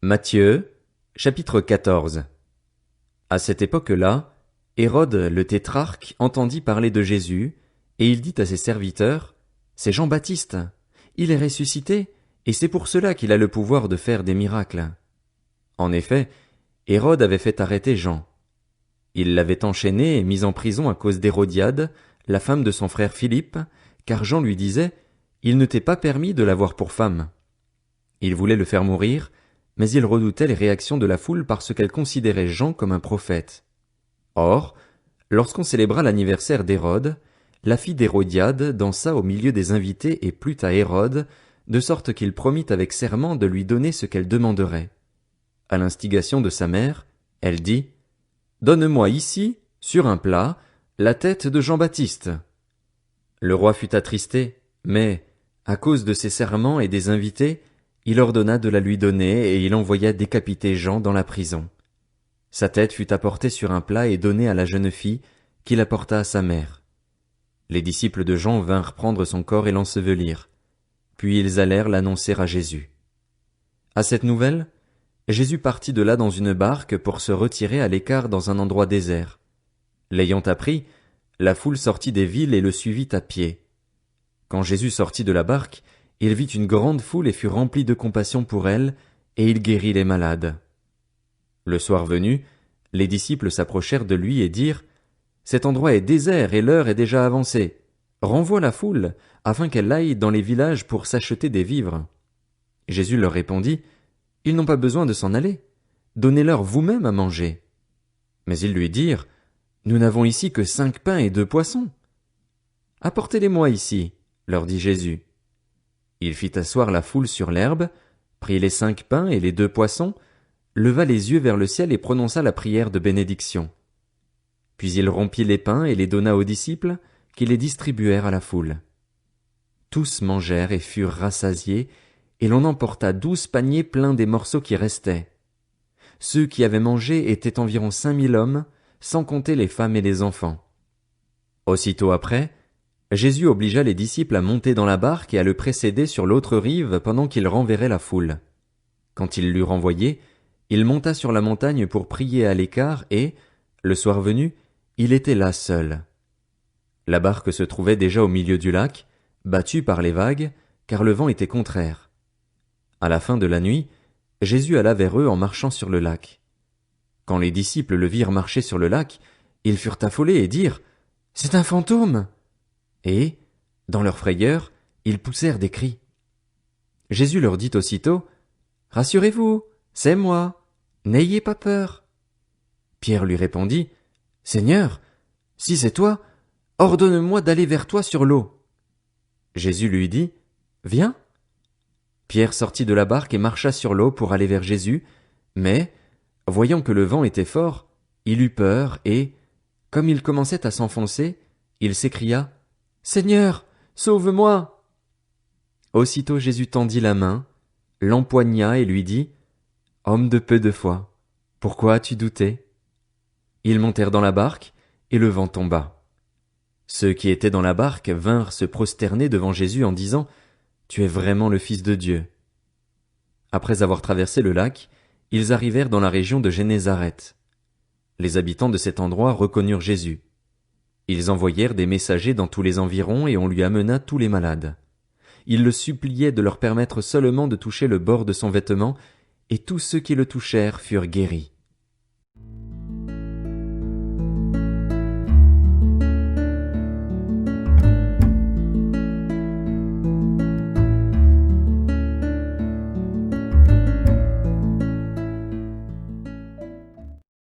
Matthieu, chapitre 14. À cette époque-là, Hérode le tétrarque entendit parler de Jésus, et il dit à ses serviteurs, « C'est Jean-Baptiste, il est ressuscité, et c'est pour cela qu'il a le pouvoir de faire des miracles. » En effet, Hérode avait fait arrêter Jean. Il l'avait enchaîné et mis en prison à cause d'Hérodiade, la femme de son frère Philippe, car Jean lui disait, « Il ne t'est pas permis de l'avoir pour femme. » Il voulait le faire mourir, mais il redoutait les réactions de la foule parce qu'elle considérait Jean comme un prophète. Or, lorsqu'on célébra l'anniversaire d'Hérode, la fille d'Hérodiade dansa au milieu des invités et plut à Hérode, de sorte qu'il promit avec serment de lui donner ce qu'elle demanderait. À l'instigation de sa mère, elle dit, « Donne-moi ici, sur un plat, la tête de Jean-Baptiste. » Le roi fut attristé, mais, à cause de ses serments et des invités, il ordonna de la lui donner et il envoya décapiter Jean dans la prison. Sa tête fut apportée sur un plat et donnée à la jeune fille, qui l'apporta à sa mère. Les disciples de Jean vinrent prendre son corps et l'ensevelir. Puis ils allèrent l'annoncer à Jésus. À cette nouvelle, Jésus partit de là dans une barque pour se retirer à l'écart dans un endroit désert. L'ayant appris, la foule sortit des villes et le suivit à pied. Quand Jésus sortit de la barque, il vit une grande foule et fut rempli de compassion pour elle, et il guérit les malades. Le soir venu, les disciples s'approchèrent de lui et dirent, « Cet endroit est désert et l'heure est déjà avancée. Renvoie la foule, afin qu'elle aille dans les villages pour s'acheter des vivres. » Jésus leur répondit, « Ils n'ont pas besoin de s'en aller. Donnez-leur vous-même à manger. » Mais ils lui dirent, « Nous n'avons ici que 5 pains et 2 poissons. » « Apportez-les-moi ici, » leur dit Jésus. Il fit asseoir la foule sur l'herbe, prit les 5 pains et les 2 poissons, leva les yeux vers le ciel et prononça la prière de bénédiction. Puis il rompit les pains et les donna aux disciples, qui les distribuèrent à la foule. Tous mangèrent et furent rassasiés, et l'on emporta 12 paniers pleins des morceaux qui restaient. Ceux qui avaient mangé étaient environ 5000 hommes, sans compter les femmes et les enfants. Aussitôt après, Jésus obligea les disciples à monter dans la barque et à le précéder sur l'autre rive pendant qu'il renverrait la foule. Quand il l'eut renvoyé, il monta sur la montagne pour prier à l'écart et, le soir venu, il était là seul. La barque se trouvait déjà au milieu du lac, battue par les vagues, car le vent était contraire. À la fin de la nuit, Jésus alla vers eux en marchant sur le lac. Quand les disciples le virent marcher sur le lac, ils furent affolés et dirent, « C'est un fantôme !» Et, dans leur frayeur, ils poussèrent des cris. Jésus leur dit aussitôt, « Rassurez-vous, c'est moi, n'ayez pas peur. » Pierre lui répondit, « Seigneur, si c'est toi, ordonne-moi d'aller vers toi sur l'eau. » Jésus lui dit, « Viens. » Pierre sortit de la barque et marcha sur l'eau pour aller vers Jésus, mais, voyant que le vent était fort, il eut peur et, comme il commençait à s'enfoncer, il s'écria, « Seigneur, sauve-moi !» Aussitôt Jésus tendit la main, l'empoigna et lui dit, « Homme de peu de foi, pourquoi as-tu douté ?» Ils montèrent dans la barque, et le vent tomba. Ceux qui étaient dans la barque vinrent se prosterner devant Jésus en disant, « Tu es vraiment le Fils de Dieu. » Après avoir traversé le lac, ils arrivèrent dans la région de Génézareth. Les habitants de cet endroit reconnurent Jésus. Ils envoyèrent des messagers dans tous les environs et on lui amena tous les malades. Ils le suppliaient de leur permettre seulement de toucher le bord de son vêtement, et tous ceux qui le touchèrent furent guéris.